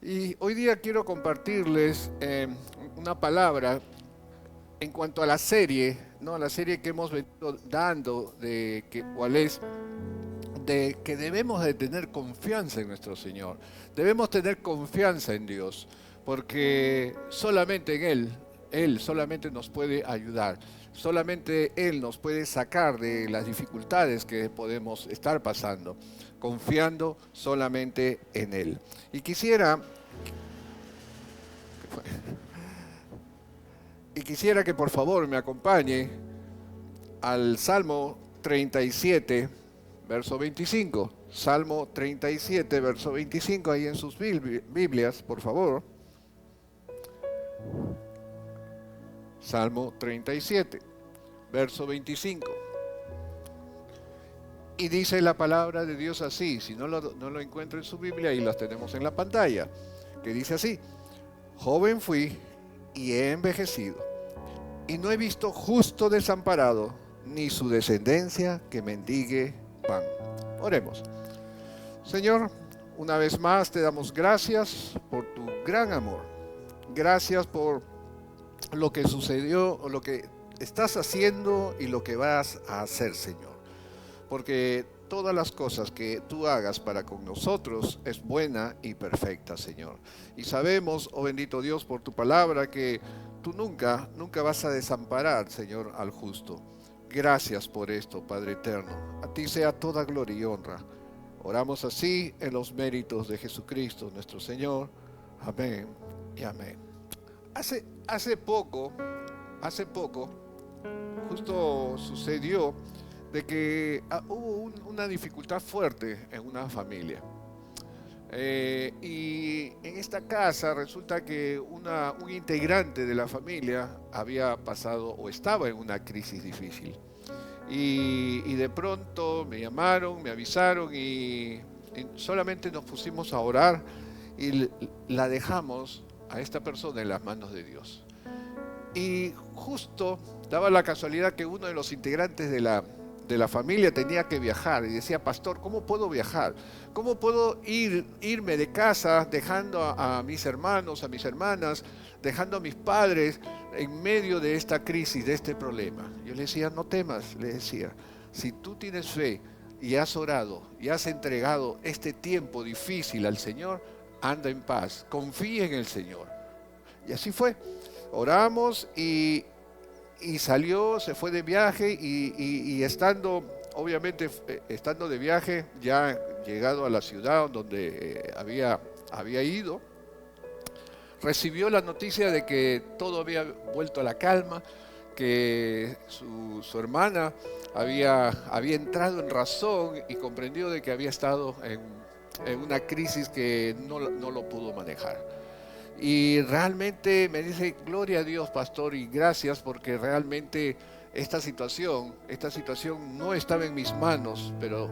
Y hoy día quiero compartirles una palabra en cuanto a la serie, ¿no? La serie que hemos venido dando de que cuál es de que debemos de tener confianza en nuestro Señor. Debemos tener confianza en Dios, porque solamente en Él solamente nos puede ayudar. Solamente Él nos puede sacar de las dificultades que podemos estar pasando, confiando solamente en Él. Y quisiera que por favor me acompañe al Salmo 37, verso 25. Salmo 37, verso 25, ahí en sus Biblias, por favor. Salmo 37, verso 25. Y dice la palabra de Dios así, si no lo encuentra en su Biblia, ahí las tenemos en la pantalla, que dice así: joven fui y he envejecido, y no he visto justo desamparado, ni su descendencia que mendigue pan. Oremos. Señor, una vez más te damos gracias por tu gran amor. Gracias por lo que sucedió, o lo que estás haciendo y lo que vas a hacer, Señor. Porque todas las cosas que tú hagas para con nosotros es buena y perfecta, Señor. Y sabemos, oh bendito Dios, por tu palabra, que tú nunca vas a desamparar, Señor, al justo. Gracias por esto, Padre eterno. A ti sea toda gloria y honra. Oramos así en los méritos de Jesucristo, nuestro Señor. Amén y amén. Hace poco, justo sucedió de que hubo una dificultad fuerte en una familia. Y en esta casa resulta que un integrante de la familia había pasado o estaba en una crisis difícil. Y de pronto me llamaron, me avisaron y solamente nos pusimos a orar y la dejamos a esta persona en las manos de Dios. Y justo daba la casualidad que uno de los integrantes de la familia tenía que viajar y decía: pastor, ¿cómo puedo viajar? ¿Cómo puedo irme de casa dejando a mis hermanos, a mis hermanas, dejando a mis padres en medio de esta crisis, de este problema? Yo le decía: no temas, le decía, si tú tienes fe y has orado y has entregado este tiempo difícil al Señor, anda en paz, confía en el Señor. Y así fue. Oramos y salió, se fue de viaje y estando, obviamente, estando de viaje, ya llegado a la ciudad donde había ido, recibió la noticia de que todo había vuelto a la calma, que su hermana había entrado en razón y comprendió de que había estado en una crisis que no lo pudo manejar. Y realmente me dice: gloria a Dios, pastor, y gracias, porque realmente esta situación no estaba en mis manos, pero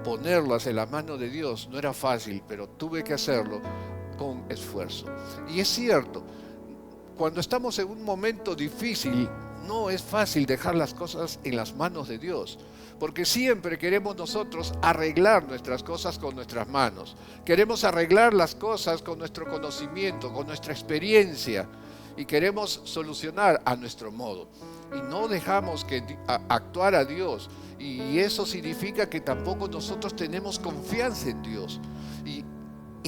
ponerlas en las manos de Dios no era fácil, pero tuve que hacerlo con esfuerzo. Y es cierto, cuando estamos en un momento difícil, no es fácil dejar las cosas en las manos de Dios, porque siempre queremos nosotros arreglar nuestras cosas con nuestras manos. Queremos arreglar las cosas con nuestro conocimiento, con nuestra experiencia, y queremos solucionar a nuestro modo. Y no dejamos que actuar a Dios, y eso significa que tampoco nosotros tenemos confianza en Dios. Y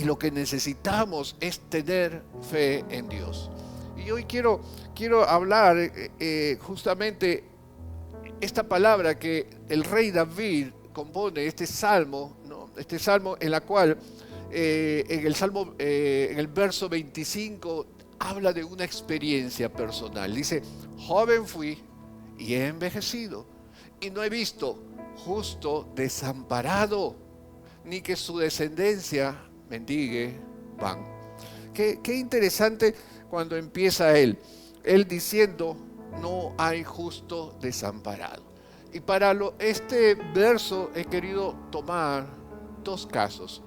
lo que necesitamos es tener fe en Dios. Y hoy quiero hablar justamente esta palabra que el rey David compone, este salmo, ¿no? Este salmo en la cual en el verso 25 habla de una experiencia personal. Dice: joven fui y he envejecido, y no he visto justo desamparado, ni que su descendencia mendigue pan. Qué interesante cuando empieza él diciendo: no hay justo desamparado. Y para este verso he querido tomar dos casos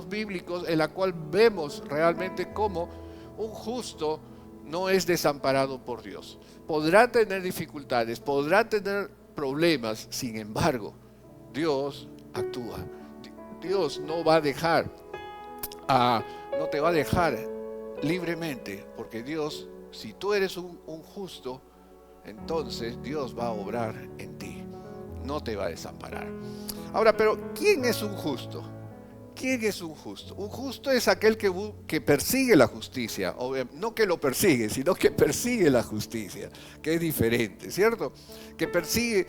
bíblicos en la cual vemos realmente cómo un justo no es desamparado por Dios. Podrá tener dificultades, podrá tener problemas, sin embargo, Dios actúa. Dios no va a dejar a no te va a dejar libremente, porque Dios, si tú eres un justo, entonces Dios va a obrar en ti, no te va a desamparar. Ahora, pero ¿quién es un justo? ¿Quién es un justo? Un justo es aquel que persigue la justicia, no que lo persigue, sino que persigue la justicia, que es diferente, ¿cierto? Que persigue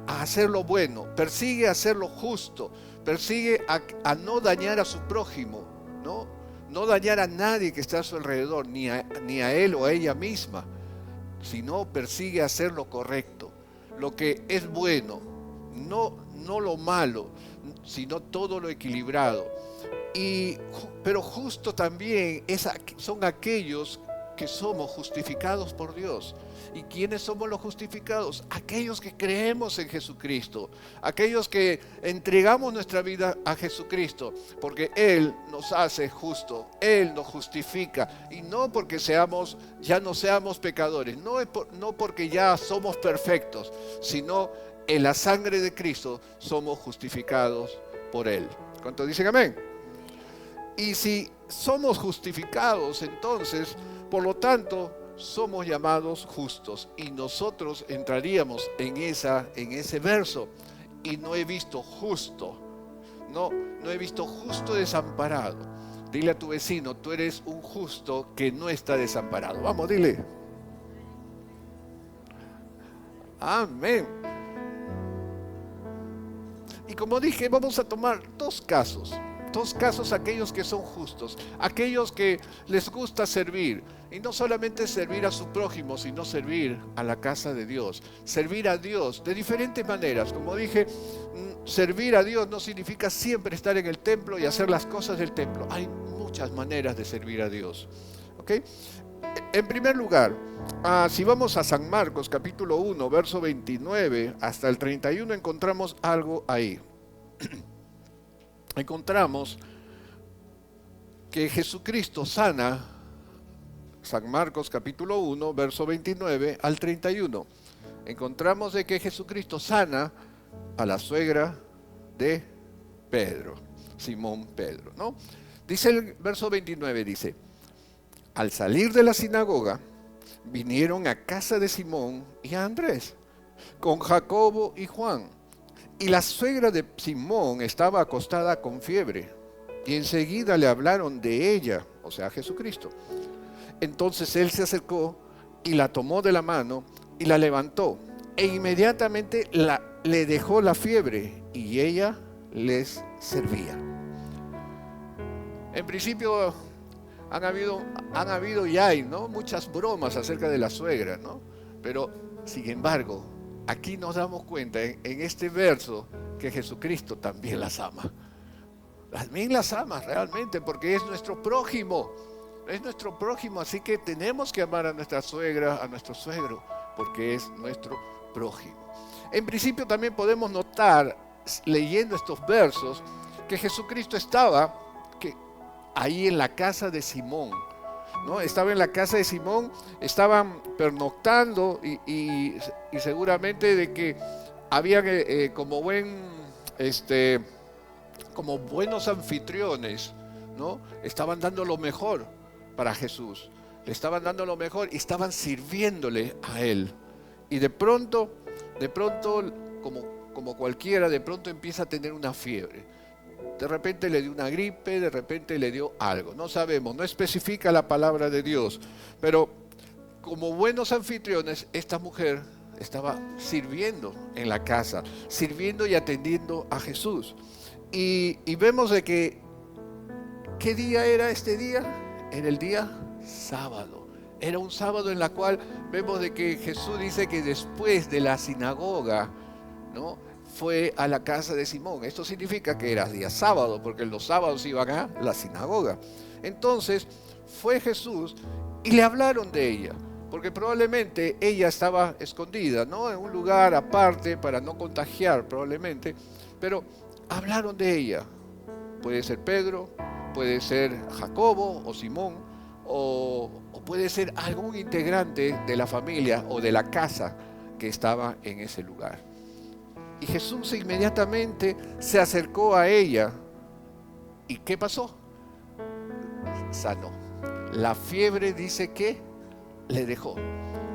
a hacer lo bueno, persigue a hacer lo justo, persigue a no dañar a su prójimo, ¿no? No dañar a nadie que está a su alrededor, ni a él o a ella misma, sino persigue hacer lo correcto, lo que es bueno, no lo malo, sino todo lo equilibrado. Pero justo también son aquellos que somos justificados por Dios. ¿Y quiénes somos los justificados? Aquellos que creemos en Jesucristo, aquellos que entregamos nuestra vida a Jesucristo, porque Él nos hace justo, Él nos justifica, y no porque ya no seamos pecadores, no porque ya somos perfectos, sino en la sangre de Cristo somos justificados por Él. ¿Cuántos dicen amén? Y si somos justificados, entonces, por lo tanto, somos llamados justos. Y nosotros entraríamos en ese verso. Y no he visto justo, no he visto justo desamparado. Dile a tu vecino, tú eres un justo que no está desamparado. Vamos, dile. Amén. Y como dije, vamos a tomar dos casos, aquellos que son justos, aquellos que les gusta servir, y no solamente servir a su prójimo, sino servir a la casa de Dios, servir a Dios de diferentes maneras. Como dije, servir a Dios no significa siempre estar en el templo y hacer las cosas del templo. Hay muchas maneras de servir a Dios, ¿ok? En primer lugar, si vamos a San Marcos capítulo 1, verso 29 hasta el 31, encontramos algo ahí. Encontramos que Jesucristo sana, San Marcos capítulo 1, verso 29 al 31. Encontramos de que Jesucristo sana a la suegra de Pedro, Simón Pedro, ¿no? Dice el verso 29, dice: al salir de la sinagoga, vinieron a casa de Simón y a Andrés, con Jacobo y Juan. Y la suegra de Simón estaba acostada con fiebre, y enseguida le hablaron de ella, o sea, Jesucristo. Entonces él se acercó y la tomó de la mano y la levantó, e inmediatamente le dejó la fiebre, y ella les servía. En principio han habido ya, ¿no?, muchas bromas acerca de la suegra, ¿no? Pero, sin embargo, aquí nos damos cuenta en este verso que Jesucristo también las ama. También las ama realmente, porque es nuestro prójimo. Es nuestro prójimo, así que tenemos que amar a nuestra suegra, a nuestro suegro, porque es nuestro prójimo. En principio también podemos notar, leyendo estos versos, que Jesucristo estaba ahí en la casa de Simón, ¿no? Estaba en la casa de Simón, estaban pernoctando y seguramente de que habían como buenos anfitriones, ¿no? Estaban dando lo mejor para Jesús, le estaban dando lo mejor y estaban sirviéndole a él. Y de pronto, como cualquiera, de pronto empieza a tener una fiebre. De repente le dio una gripe, de repente le dio algo. No sabemos, no especifica la palabra de Dios. Pero como buenos anfitriones, esta mujer estaba sirviendo en la casa, sirviendo y atendiendo a Jesús. Y vemos de que, ¿qué día era este día? Era el día sábado. Era un sábado en la cual vemos de que Jesús dice que después de la sinagoga, ¿no?, fue a la casa de Simón. Esto significa que era día sábado, porque los sábados iban a la sinagoga. Entonces fue Jesús y le hablaron de ella, porque probablemente ella estaba escondida, ¿no?, en un lugar aparte para no contagiar probablemente, pero hablaron de ella. Puede ser Pedro, puede ser Jacobo o Simón, o puede ser algún integrante de la familia o de la casa que estaba en ese lugar. Y Jesús inmediatamente se acercó a ella. ¿Y qué pasó? sanó. La fiebre dice que le dejó.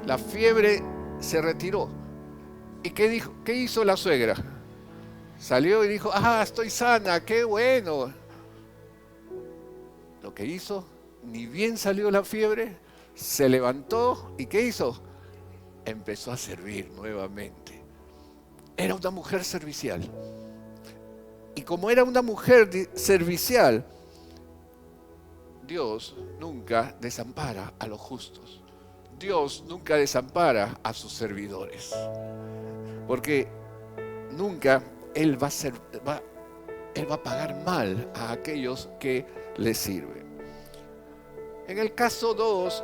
La fiebre se retiró. ¿Y qué dijo? ¿Qué hizo la suegra? Salió y dijo, estoy sana, qué bueno. Lo que hizo, ni bien salió la fiebre, se levantó y ¿qué hizo? Empezó a servir nuevamente. Era una mujer servicial. Y como era una mujer servicial, Dios nunca desampara a los justos. Dios nunca desampara a sus servidores. Porque nunca Él va a pagar mal a aquellos que le sirven. En el caso 2,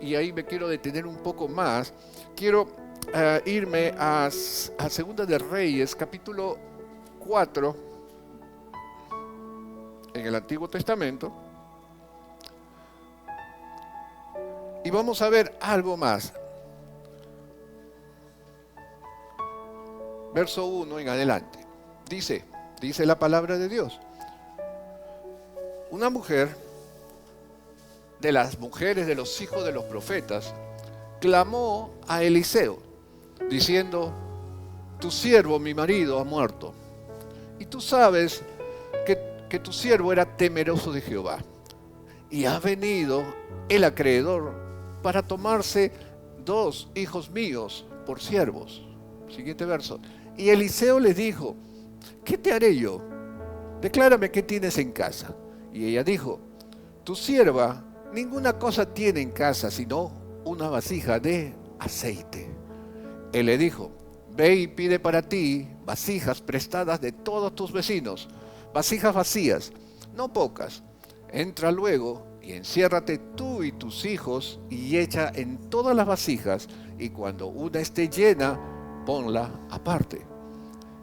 y ahí me quiero detener un poco más, quiero irme a Segunda de Reyes, capítulo 4, en el Antiguo Testamento, y vamos a ver algo más. Verso 1 en adelante. Dice la palabra de Dios. Una mujer de las mujeres de los hijos de los profetas clamó a Eliseo, diciendo, tu siervo, mi marido, ha muerto. Y tú sabes que tu siervo era temeroso de Jehová. Y ha venido el acreedor para tomarse 2 hijos míos por siervos. Siguiente verso. Y Eliseo le dijo, ¿qué te haré yo? Declárame qué tienes en casa. Y ella dijo, tu sierva ninguna cosa tiene en casa sino una vasija de aceite. Él le dijo, ve y pide para ti vasijas prestadas de todos tus vecinos, vasijas vacías, no pocas. Entra luego y enciérrate tú y tus hijos y echa en todas las vasijas, y cuando una esté llena, ponla aparte.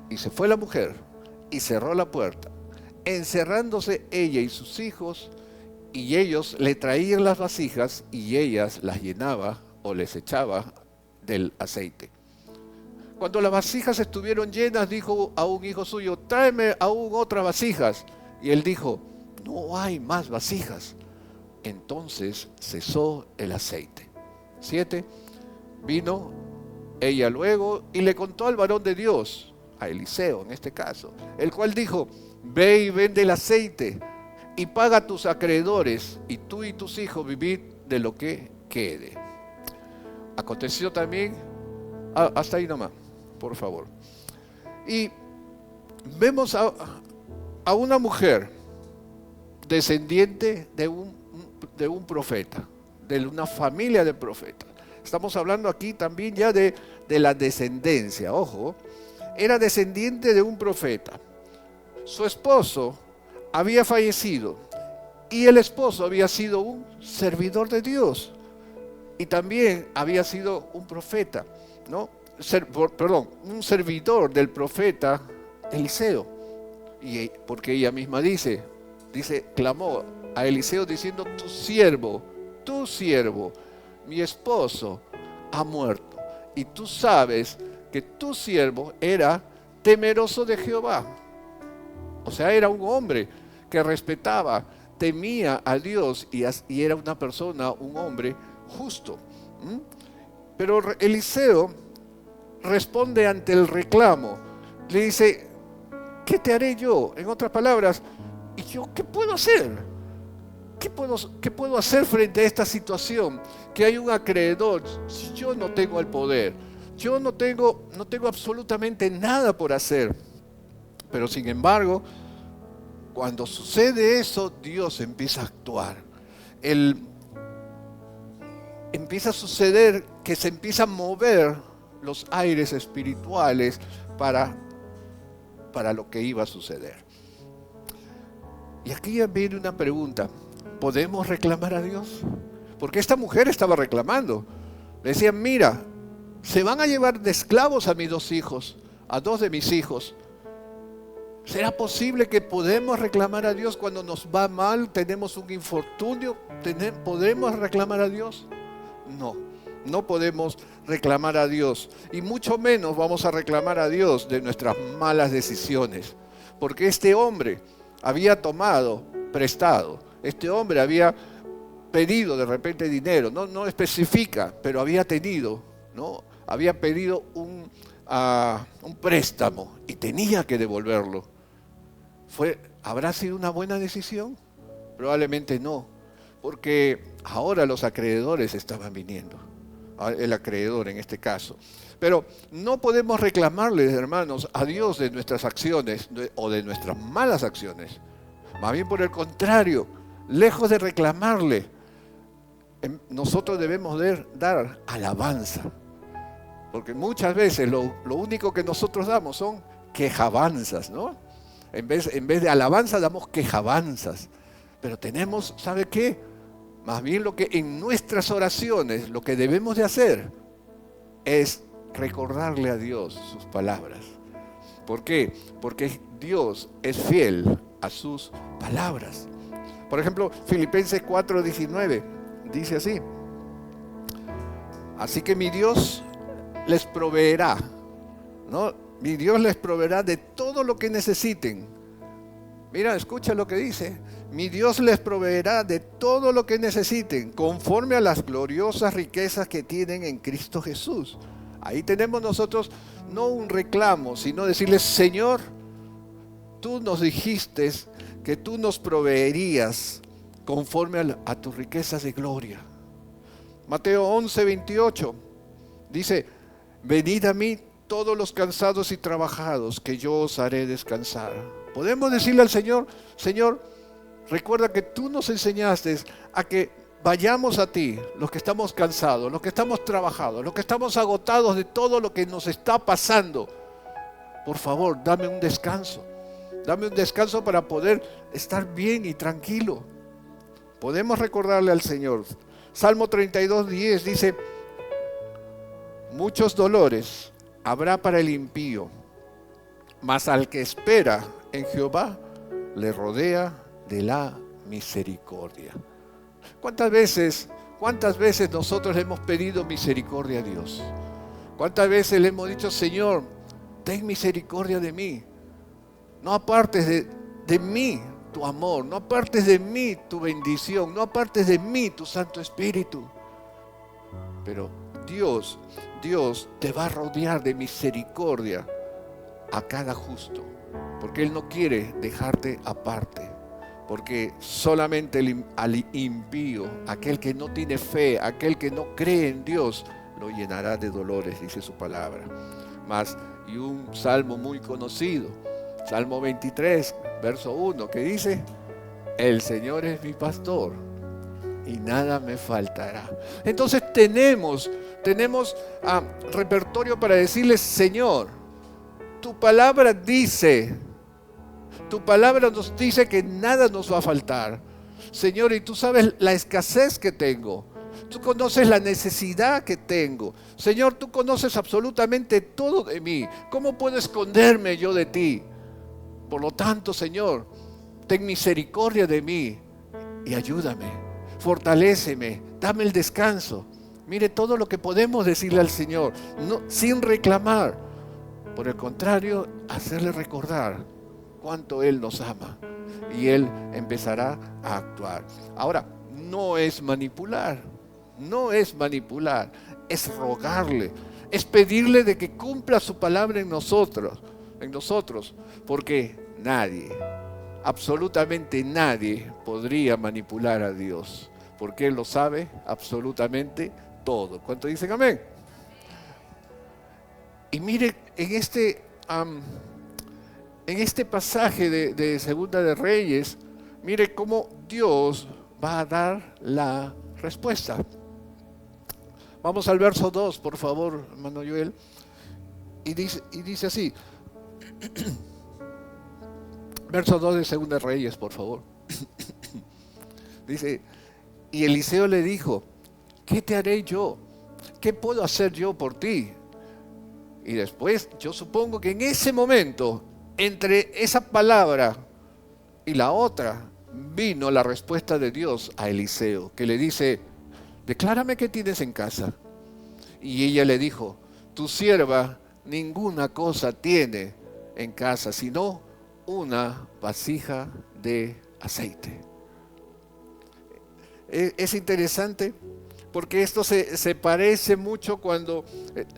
Y se fue la mujer y cerró la puerta, encerrándose ella y sus hijos, y ellos le traían las vasijas y ellas las llenaba o les echaba del aceite. Cuando las vasijas estuvieron llenas, dijo a un hijo suyo, tráeme aún otras vasijas. Y él dijo, no hay más vasijas. Entonces cesó el aceite. 7. Vino ella luego y le contó al varón de Dios, a Eliseo en este caso, el cual dijo, ve y vende el aceite y paga a tus acreedores, y tú y tus hijos vivid de lo que quede. Aconteció también, hasta ahí nomás, por favor. Y vemos a una mujer descendiente de un profeta, de una familia de profetas. Estamos hablando aquí también ya de la descendencia, ojo, era descendiente de un profeta. Su esposo había fallecido y el esposo había sido un servidor de Dios y también había sido un profeta, ¿no? Un servidor del profeta Eliseo. Y porque ella misma dice, clamó a Eliseo diciendo, tu siervo, mi esposo ha muerto. Y tú sabes que tu siervo era temeroso de Jehová. O sea, era un hombre que respetaba, temía a Dios y era una persona, un hombre justo. Pero Eliseo responde ante el reclamo. Le dice, ¿qué te haré yo? En otras palabras, ¿y yo qué puedo hacer? ¿Qué puedo hacer frente a esta situación? Que hay un acreedor, si yo no tengo el poder, yo no tengo absolutamente nada por hacer. Pero sin embargo, cuando sucede eso, Dios empieza a actuar. Empieza a suceder que se empiezan a mover los aires espirituales para lo que iba a suceder. Y aquí ya viene una pregunta. ¿Podemos reclamar a Dios? Porque esta mujer estaba reclamando. Le decían, mira, se van a llevar de esclavos a mis 2 hijos, a 2 de mis hijos. ¿Será posible que podemos reclamar a Dios cuando nos va mal, tenemos un infortunio? ¿Podemos reclamar a Dios? No podemos reclamar a Dios. Y mucho menos vamos a reclamar a Dios de nuestras malas decisiones. Porque este hombre había tomado prestado Este hombre había pedido de repente dinero, no especifica, pero había tenido, ¿no? Había pedido un préstamo y tenía que devolverlo. ¿Habrá sido una buena decisión? Probablemente no, porque ahora los acreedores estaban viniendo, el acreedor en este caso. Pero no podemos reclamarle, hermanos, a Dios de nuestras acciones o de nuestras malas acciones. Más bien por el contrario, lejos de reclamarle, nosotros debemos dar alabanza. Porque muchas veces lo único que nosotros damos son quejabanzas, ¿no? En vez de alabanza damos quejabanzas. Pero tenemos, ¿sabe qué? Más bien lo que en nuestras oraciones, lo que debemos de hacer es recordarle a Dios sus palabras. ¿Por qué? Porque Dios es fiel a sus palabras. Por ejemplo, Filipenses 4:19 dice así: así que mi Dios les proveerá, ¿no? Mi Dios les proveerá de todo lo que necesiten. Mira, escucha lo que dice. Mi Dios les proveerá de todo lo que necesiten, conforme a las gloriosas riquezas que tienen en Cristo Jesús. Ahí tenemos nosotros no un reclamo, sino decirle: Señor, tú nos dijiste que tú nos proveerías conforme a tus riquezas de gloria. Mateo 11:28 dice: venid a mí todos los cansados y trabajados, que yo os haré descansar. Podemos decirle al Señor: Señor, recuerda que tú nos enseñaste a que vayamos a ti, los que estamos cansados, los que estamos trabajados, los que estamos agotados de todo lo que nos está pasando. Por favor, dame un descanso. Dame un descanso para poder estar bien y tranquilo. Podemos recordarle al Señor. Salmo 32:10 dice: muchos dolores habrá para el impío, mas al que espera en Jehová le rodea de la misericordia. ¿Cuántas veces nosotros le hemos pedido misericordia a Dios? ¿Cuántas veces le hemos dicho: Señor, ten misericordia de mí? No apartes de mí tu amor, no apartes de mí tu bendición, no apartes de mí tu Santo Espíritu. Pero Dios te va a rodear de misericordia a cada justo, porque Él no quiere dejarte aparte. Porque solamente al impío, aquel que no tiene fe, aquel que no cree en Dios, lo llenará de dolores, dice su palabra. Y un salmo muy conocido, Salmo 23, verso 1, que dice: el Señor es mi pastor y nada me faltará. Entonces tenemos repertorio para decirle: Señor, tu palabra nos dice que nada nos va a faltar. Señor, y tú sabes la escasez que tengo. Tú conoces la necesidad que tengo. Señor, tú conoces absolutamente todo de mí. ¿Cómo puedo esconderme yo de ti? Por lo tanto, Señor, ten misericordia de mí y ayúdame. Fortaléceme, dame el descanso. Mire todo lo que podemos decirle al Señor, sin reclamar. Por el contrario, hacerle recordar cuánto Él nos ama, y Él empezará a actuar. Ahora, no es manipular, es rogarle, es pedirle de que cumpla su palabra en nosotros, porque nadie, absolutamente nadie podría manipular a Dios, porque Él lo sabe absolutamente todo. ¿Cuánto dicen amén? Y mire, en este pasaje de Segunda de Reyes, mire cómo Dios va a dar la respuesta. Vamos al verso 2, por favor, hermano Joel. Y dice así. Verso 2 de Segunda de Reyes, por favor. Dice: y Eliseo le dijo: ¿qué te haré yo? ¿Qué puedo hacer yo por ti? Y después, yo supongo que en ese momento, entre esa palabra y la otra, vino la respuesta de Dios a Eliseo, que le dice: declárame qué tienes en casa. Y ella le dijo: tu sierva ninguna cosa tiene en casa, sino una vasija de aceite. Es interesante porque esto se parece mucho cuando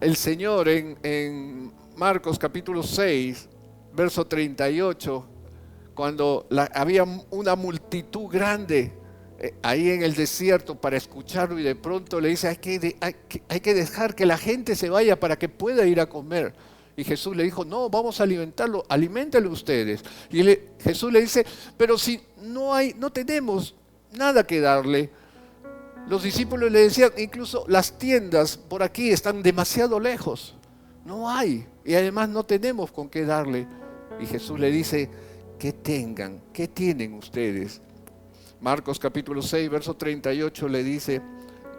el Señor en Marcos capítulo 6, verso 38, cuando había una multitud grande ahí en el desierto para escucharlo, y de pronto le dice, hay que dejar que la gente se vaya para que pueda ir a comer. Y Jesús le dijo, no, vamos a alimentarlo, aliméntenlo ustedes. Y Jesús le dice, pero si no tenemos nada que darle. Los discípulos le decían, incluso las tiendas por aquí están demasiado lejos, no hay, y además no tenemos con qué darle. Y Jesús le dice, ¿qué tienen ustedes? Marcos capítulo 6, verso 38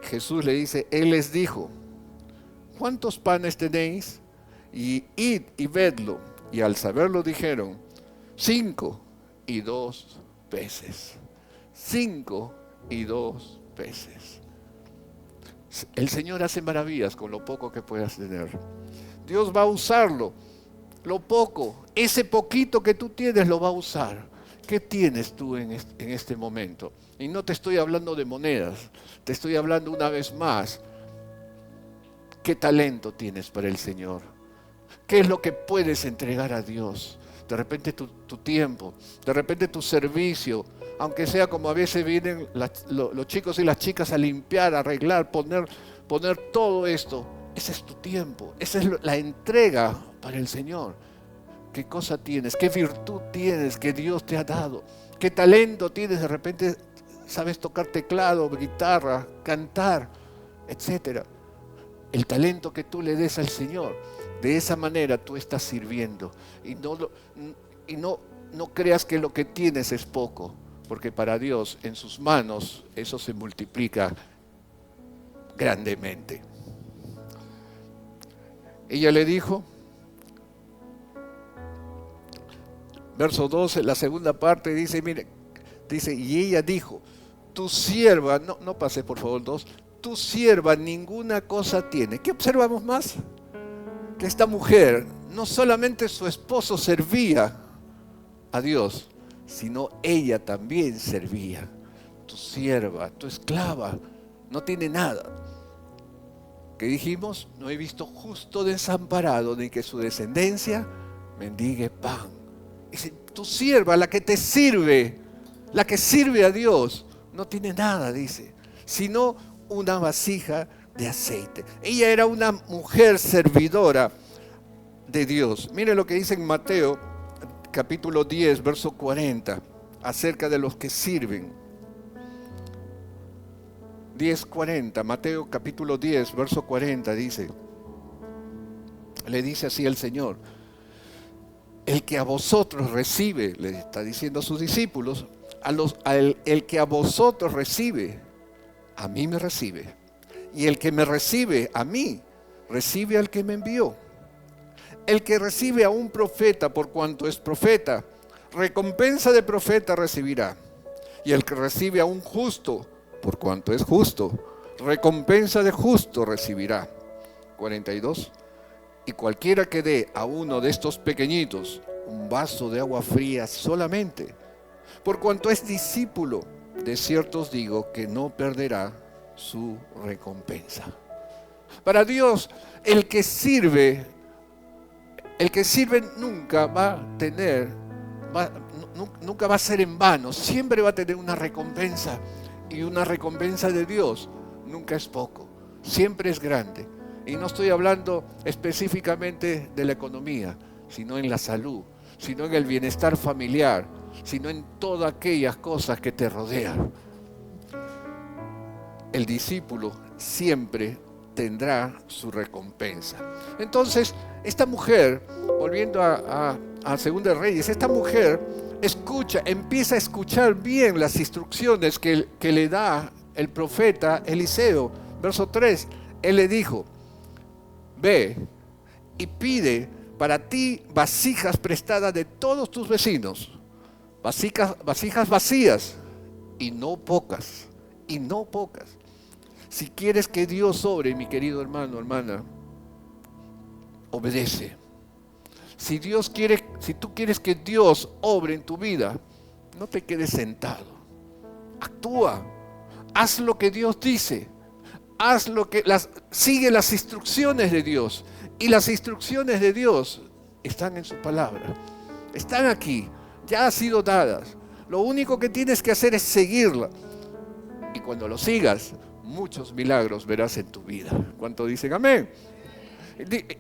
Jesús le dice, Él les dijo, ¿cuántos panes tenéis? Y id y vedlo. Y al saberlo dijeron, 5 y 2 peces. 5 y 2 peces. El Señor hace maravillas con lo poco que puedas tener. Dios va a usarlo. Lo poco, ese poquito que tú tienes lo va a usar. ¿Qué tienes tú en este momento? Y no te estoy hablando de monedas, te estoy hablando una vez más. ¿Qué talento tienes para el Señor? ¿Qué es lo que puedes entregar a Dios? De repente tu tiempo, de repente tu servicio, aunque sea como a veces vienen los chicos y las chicas a limpiar, a arreglar, poner todo esto. Ese es tu tiempo, esa es la entrega para el Señor. ¿Qué cosa tienes? ¿Qué virtud tienes que Dios te ha dado? ¿Qué talento tienes? De repente sabes tocar teclado, guitarra, cantar, etcétera. El talento que tú le des al Señor, de esa manera tú estás sirviendo. Y no creas que lo que tienes es poco, porque para Dios, en sus manos, eso se multiplica grandemente. Ella le dijo, verso 12, la segunda parte dice, y ella dijo, tu sierva, no pase por favor 2, tu sierva ninguna cosa tiene. ¿Qué observamos más? Que esta mujer, no solamente su esposo servía a Dios, sino ella también servía. Tu sierva, tu esclava, no tiene nada. ¿Qué dijimos? No he visto justo desamparado, ni que su descendencia mendigue pan. Dice, tu sierva, la que te sirve, la que sirve a Dios, no tiene nada, dice, sino una vasija de aceite. Ella era una mujer servidora de Dios. Mire lo que dice en Mateo capítulo 10, verso 40, acerca de los que sirven. 10:40, Mateo capítulo 10, verso 40 dice, le dice así el Señor, el que a vosotros recibe, le está diciendo a sus discípulos, el que a vosotros recibe, a mí me recibe. Y el que me recibe a mí, recibe al que me envió. El que recibe a un profeta por cuanto es profeta, recompensa de profeta recibirá. Y el que recibe a un justo por cuanto es justo, recompensa de justo recibirá. 42. Y cualquiera que dé a uno de estos pequeñitos un vaso de agua fría solamente, por cuanto es discípulo, de cierto os digo que no perderá su recompensa. Para Dios, el que sirve nunca va a tener, nunca va a ser en vano, siempre va a tener una recompensa, y una recompensa de Dios nunca es poco, siempre es grande. Y no estoy hablando específicamente de la economía, sino en la salud, sino en el bienestar familiar, sino en todas aquellas cosas que te rodean. El discípulo siempre tendrá su recompensa. Entonces, esta mujer, volviendo a Segunda de Reyes, esta mujer empieza a escuchar bien las instrucciones que le da el profeta Eliseo. Verso 3, él le dijo, ve y pide para ti vasijas prestadas de todos tus vecinos, vasijas vacías y no pocas, Si quieres que Dios obre, mi querido hermano, hermana, obedece. Si tú quieres que Dios obre en tu vida, no te quedes sentado. haz lo que Dios dice, sigue las instrucciones de Dios. Y las instrucciones de Dios están en su palabra, están aquí, ya han sido dadas. Lo único que tienes que hacer es seguirla. Y cuando lo sigas, muchos milagros verás en tu vida. ¿Cuánto dicen amén?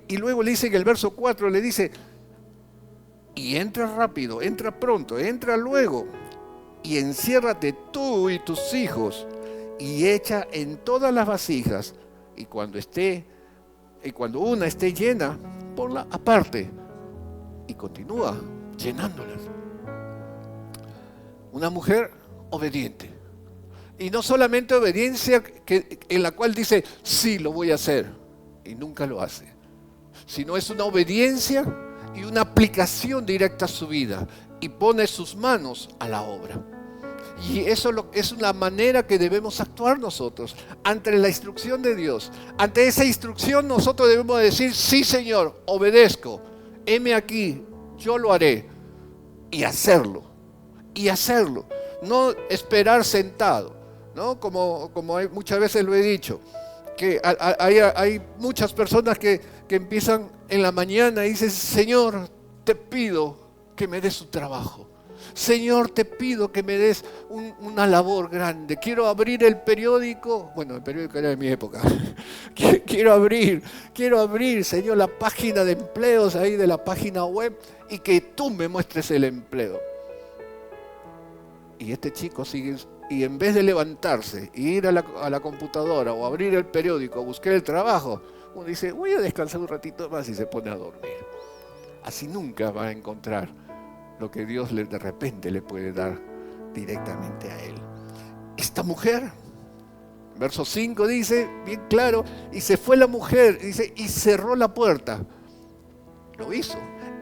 Y luego le dice en el verso 4, le dice, y entra rápido, entra pronto, entra luego, y enciérrate tú y tus hijos, y echa en todas las vasijas, y cuando una esté llena, ponla aparte, y continúa llenándolas. Una mujer obediente. Y no solamente obediencia en la cual dice, sí, lo voy a hacer, y nunca lo hace, sino es una obediencia y una aplicación directa a su vida, y pone sus manos a la obra. Y eso es una manera que debemos actuar nosotros, ante la instrucción de Dios. Ante esa instrucción nosotros debemos decir, sí Señor, obedezco, heme aquí, yo lo haré, y hacerlo, no esperar sentado. ¿No? Como muchas veces lo he dicho, que hay muchas personas que empiezan en la mañana y dicen, Señor, te pido que me des un trabajo. Señor, te pido que me des una labor grande. Quiero abrir el periódico. Bueno, el periódico era de mi época. Quiero abrir, Señor, la página de empleos ahí de la página web y que tú me muestres el empleo. Y este chico sigue, y en vez de levantarse e ir a la computadora o abrir el periódico o buscar el trabajo, uno dice, voy a descansar un ratito más y se pone a dormir. Así nunca va a encontrar lo que Dios de repente le puede dar directamente a él. Esta mujer, verso 5 dice, bien claro, y se fue la mujer, dice, y cerró la puerta. Lo hizo,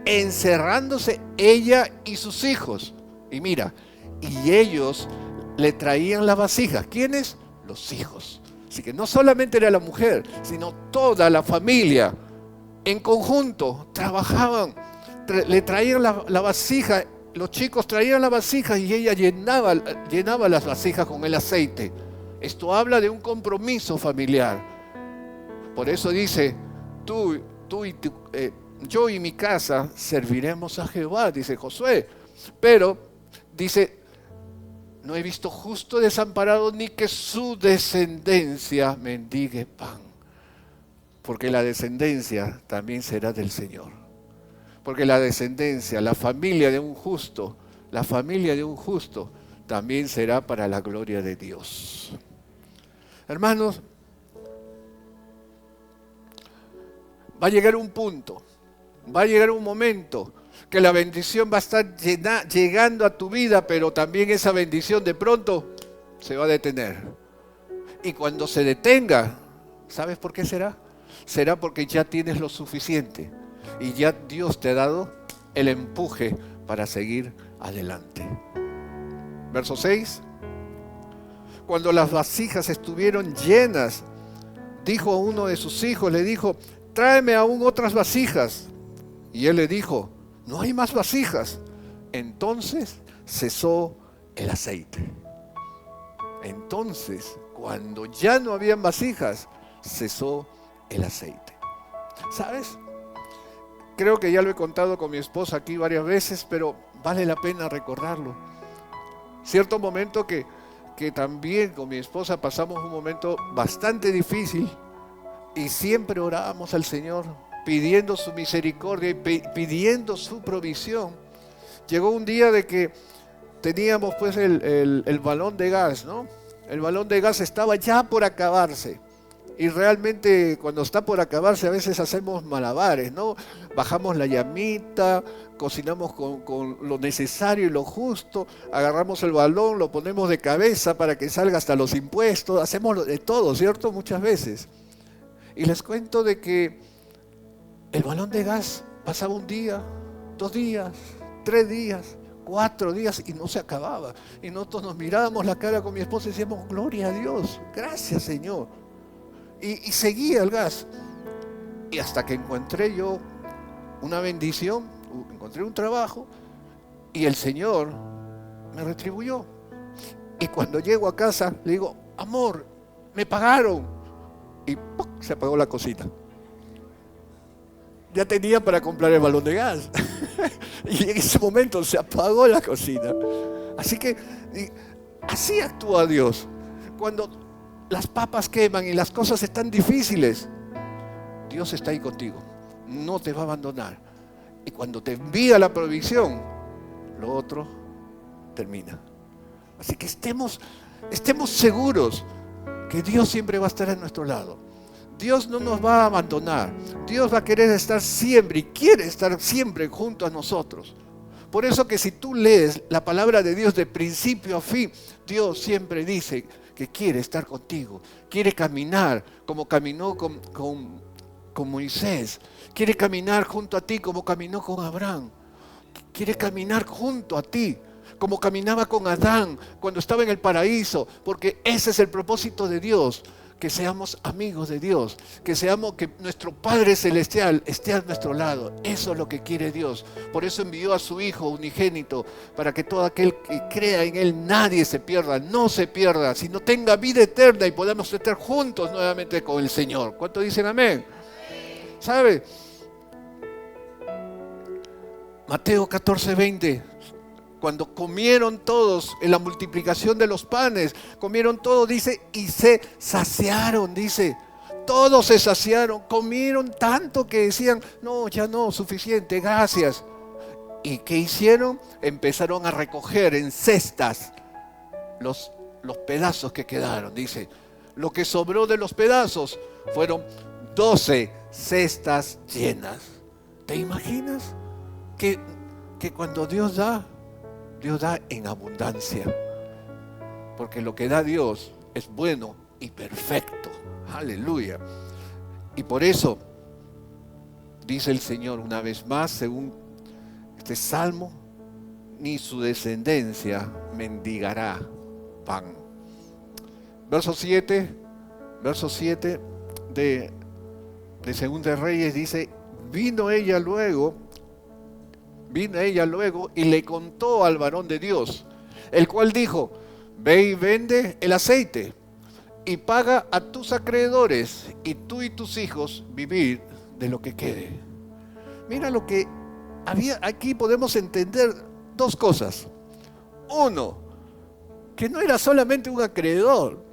encerrándose ella y sus hijos. Y mira, y ellos le traían las vasijas. ¿Quiénes? Los hijos. Así que no solamente era la mujer, sino toda la familia en conjunto trabajaban. Le traían la vasija, los chicos traían la vasija y ella llenaba las vasijas con el aceite. Esto habla de un compromiso familiar. Por eso dice, yo y mi casa serviremos a Jehová, dice Josué. Pero dice, no he visto justo desamparado ni que su descendencia mendigue pan. Porque la descendencia también será del Señor. Porque la descendencia, la familia de un justo, también será para la gloria de Dios. Hermanos, va a llegar un punto, va a llegar un momento que la bendición va a estar llegando a tu vida, pero también esa bendición de pronto se va a detener. Y cuando se detenga, ¿sabes por qué será? Será porque ya tienes lo suficiente y ya Dios te ha dado el empuje para seguir adelante. Verso 6. Cuando las vasijas estuvieron llenas, dijo a uno de sus hijos, le dijo, tráeme aún otras vasijas. Y él le dijo, no hay más vasijas. Entonces cesó el aceite. Entonces, cuando ya no habían vasijas, cesó el aceite. ¿Sabes? Creo que ya lo he contado con mi esposa aquí varias veces, pero vale la pena recordarlo. Cierto momento que también con mi esposa pasamos un momento bastante difícil y siempre orábamos al Señor pidiendo su misericordia y pidiendo su provisión. Llegó un día de que teníamos pues el balón de gas, ¿no? El balón de gas estaba ya por acabarse. Y realmente cuando está por acabarse a veces hacemos malabares, ¿no? Bajamos la llamita, cocinamos con lo necesario y lo justo, agarramos el balón, lo ponemos de cabeza para que salga hasta los impuestos, hacemos de todo, ¿cierto? Muchas veces. Y les cuento de que el balón de gas pasaba un día, 2 días, 3 días, 4 días y no se acababa. Y nosotros nos mirábamos la cara con mi esposa y decíamos, gloria a Dios, gracias Señor. Y seguía el gas. Y hasta que encontré yo una bendición, encontré un trabajo y el Señor me retribuyó. Y cuando llego a casa le digo, amor, me pagaron. Y ¡puc! Se apagó la cosita. Ya tenía para comprar el balón de gas. Y en ese momento se apagó la cocina. Así que así actúa Dios. Cuando las papas queman y las cosas están difíciles, Dios está ahí contigo. No te va a abandonar. Y cuando te envía la provisión, lo otro termina. Así que estemos seguros que Dios siempre va a estar a nuestro lado. Dios no nos va a abandonar. Dios va a querer estar siempre y quiere estar siempre junto a nosotros. Por eso que si tú lees la palabra de Dios de principio a fin, Dios siempre dice que quiere estar contigo. Quiere caminar como caminó con Moisés. Quiere caminar junto a ti como caminó con Abraham. Quiere caminar junto a ti como caminaba con Adán cuando estaba en el paraíso. Porque ese es el propósito de Dios. Que seamos amigos de Dios, que nuestro Padre Celestial esté a nuestro lado. Eso es lo que quiere Dios. Por eso envió a su Hijo unigénito, para que todo aquel que crea en Él, nadie se pierda, no se pierda, sino tenga vida eterna y podamos estar juntos nuevamente con el Señor. ¿Cuántos dicen amén? ¿Sabe? Mateo 14:20. Cuando comieron todos en la multiplicación de los panes, comieron todos, dice, y se saciaron, dice. Todos se saciaron, comieron tanto que decían, no, ya no, suficiente, gracias. ¿Y qué hicieron? Empezaron a recoger en cestas los pedazos que quedaron, dice. Lo que sobró de los pedazos fueron 12 cestas llenas. ¿Te imaginas que cuando Dios da en abundancia? Porque lo que da Dios es bueno y perfecto. Aleluya. Y por eso dice el Señor una vez más, según este salmo, ni su descendencia mendigará pan. Verso 7 de Segunda de Reyes dice, vino ella luego y le contó al varón de Dios, el cual dijo, ve y vende el aceite y paga a tus acreedores y tú y tus hijos vivir de lo que quede. Mira lo que había aquí, podemos entender dos cosas. Uno, que no era solamente un acreedor,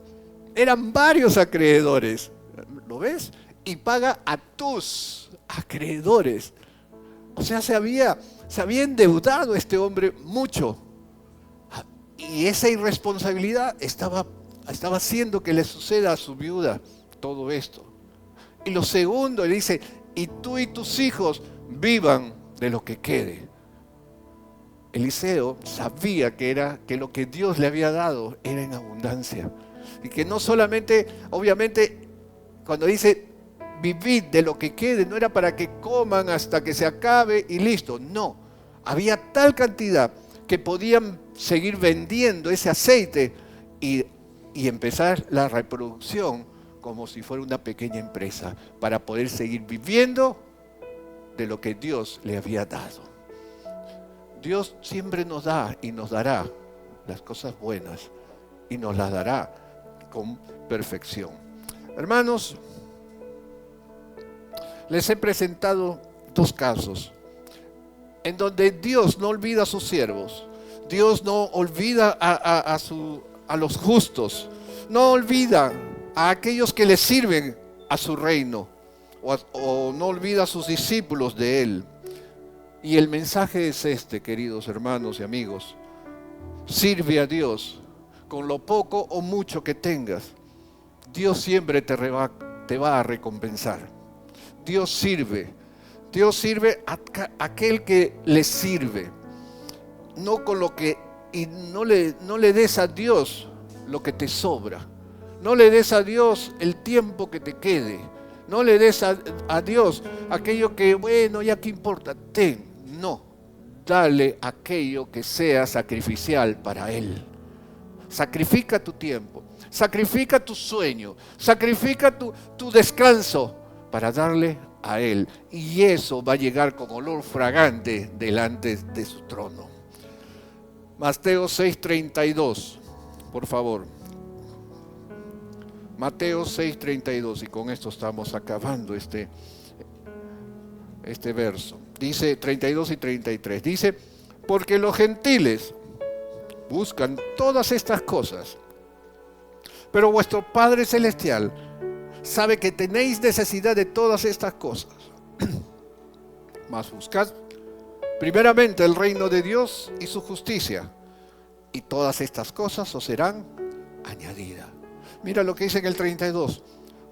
eran varios acreedores. ¿Lo ves? Y paga a tus acreedores. O sea, se había endeudado este hombre mucho. Y esa irresponsabilidad estaba haciendo que le suceda a su viuda todo esto. Y lo segundo, le dice, y tú y tus hijos vivan de lo que quede. Eliseo sabía que lo que Dios le había dado era en abundancia. Y que no solamente, obviamente, cuando dice vivid de lo que quede, no era para que coman hasta que se acabe y listo. No, había tal cantidad que podían seguir vendiendo ese aceite y empezar la reproducción como si fuera una pequeña empresa para poder seguir viviendo de lo que Dios le había dado. Dios siempre nos da y nos dará las cosas buenas y nos las dará con perfección. Hermanos, les he presentado dos casos en donde Dios no olvida a sus siervos. Dios no olvida a los justos, no olvida a aquellos que le sirven a su reino, o no olvida a sus discípulos de Él. Y el mensaje es este, queridos hermanos y amigos: sirve a Dios con lo poco o mucho que tengas. Dios siempre te va a recompensar. Dios sirve a aquel que le sirve. No con lo que, y no le des a Dios lo que te sobra. No le des a Dios el tiempo que te quede. No le des a Dios aquello que, bueno, ya qué importa. No, dale aquello que sea sacrificial para Él. Sacrifica tu tiempo, sacrifica tu sueño, sacrifica tu descanso para darle a Él. Y eso va a llegar con olor fragante delante de su trono. Mateo 6:32, por favor. Mateo 6:32, y con esto estamos acabando este verso. Dice 32 y 33, dice, porque los gentiles buscan todas estas cosas, pero vuestro Padre Celestial sabe que tenéis necesidad de todas estas cosas. Mas buscad primeramente el reino de Dios y su justicia, y todas estas cosas os serán añadidas. Mira lo que dice en el 32.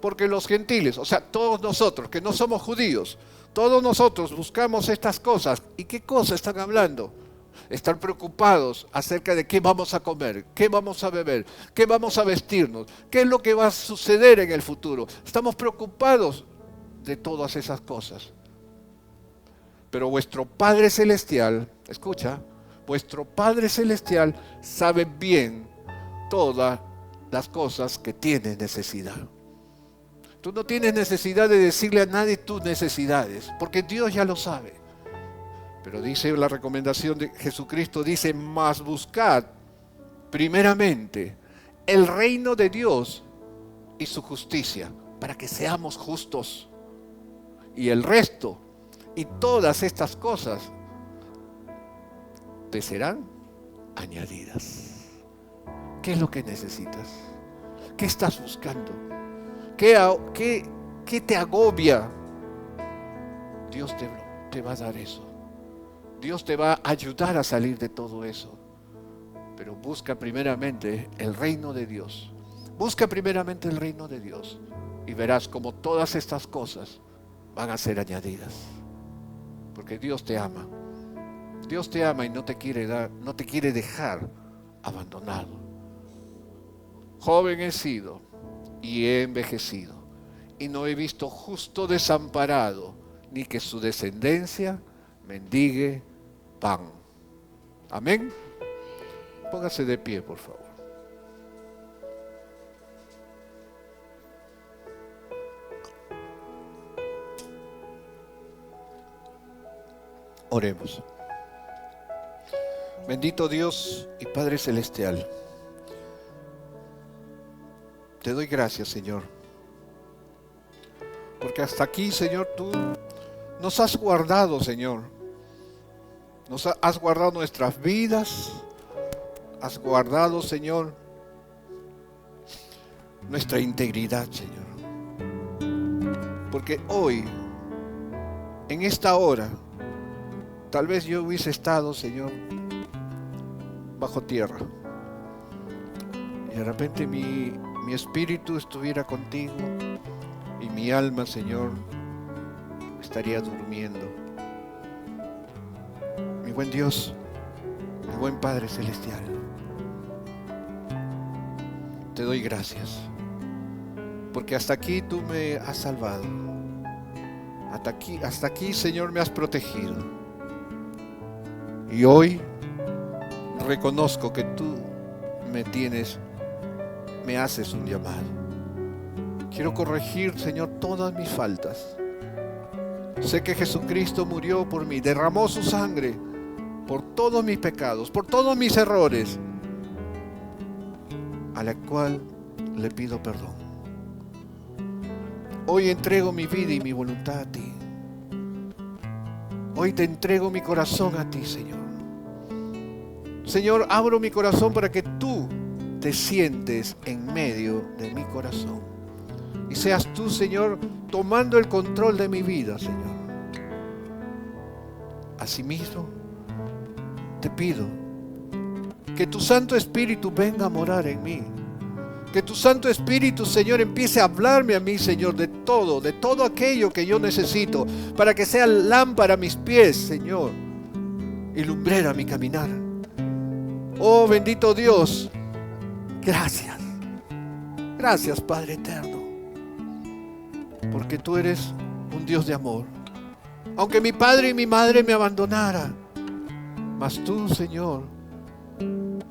Porque los gentiles, o sea, todos nosotros que no somos judíos, todos nosotros buscamos estas cosas. ¿Y qué cosas están hablando? Están preocupados acerca de qué vamos a comer, qué vamos a beber, qué vamos a vestirnos, qué es lo que va a suceder en el futuro. Estamos preocupados de todas esas cosas. Pero vuestro Padre Celestial, escucha, vuestro Padre Celestial sabe bien todas las cosas que tienes necesidad. Tú no tienes necesidad de decirle a nadie tus necesidades, porque Dios ya lo sabe. Pero dice la recomendación de Jesucristo, dice, mas buscad primeramente el reino de Dios y su justicia, para que seamos justos. Y el resto, y todas estas cosas, te serán añadidas. ¿Qué es lo que necesitas? ¿Qué estás buscando? ¿Qué te agobia? Dios te va a dar eso. Dios te va a ayudar a salir de todo eso. Pero busca primeramente el reino de Dios. Busca primeramente el reino de Dios. Y verás como todas estas cosas van a ser añadidas. Porque Dios te ama. Dios te ama y no te quiere dejar abandonado. Joven he sido y he envejecido, y no he visto justo desamparado, ni que su descendencia mendigue pan. Amén. Póngase de pie, por favor. Oremos. Bendito Dios y Padre Celestial, te doy gracias, Señor, porque hasta aquí, Señor, tú nos has guardado, Señor. Has guardado nuestras vidas, has guardado, Señor, nuestra integridad, Señor. Porque hoy, en esta hora, tal vez yo hubiese estado, Señor, bajo tierra. Y de repente mi espíritu estuviera contigo y mi alma, Señor, estaría durmiendo. Mi buen Dios, mi buen Padre Celestial, te doy gracias, porque hasta aquí tú me has salvado. Hasta aquí, Señor, me has protegido. Y hoy reconozco que tú me haces un llamado. Quiero corregir, Señor, todas mis faltas. Sé que Jesucristo murió por mí, derramó su sangre por todos mis pecados, por todos mis errores, a la cual le pido perdón. Hoy entrego mi vida y mi voluntad a ti. Hoy te entrego mi corazón a ti, Señor. Señor, abro mi corazón para que tú te sientes en medio de mi corazón. Y seas tú, Señor, tomando el control de mi vida, Señor. Asimismo, te pido que tu Santo Espíritu venga a morar en mí. Que tu Santo Espíritu, Señor, empiece a hablarme a mí, Señor, de todo aquello que yo necesito, para que sea lámpara a mis pies, Señor, y lumbrera mi caminar. Oh, bendito Dios, gracias. Gracias, Padre eterno, porque tú eres un Dios de amor. Aunque mi padre y mi madre me abandonaran, mas tú, Señor,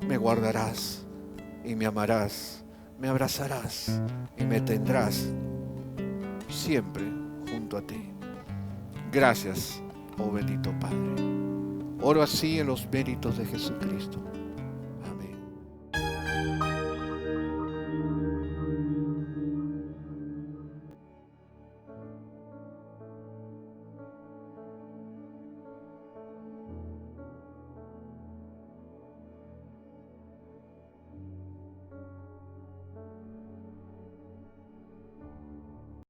me guardarás y me amarás, me abrazarás y me tendrás siempre junto a ti. Gracias, oh bendito Padre. Oro así en los méritos de Jesucristo.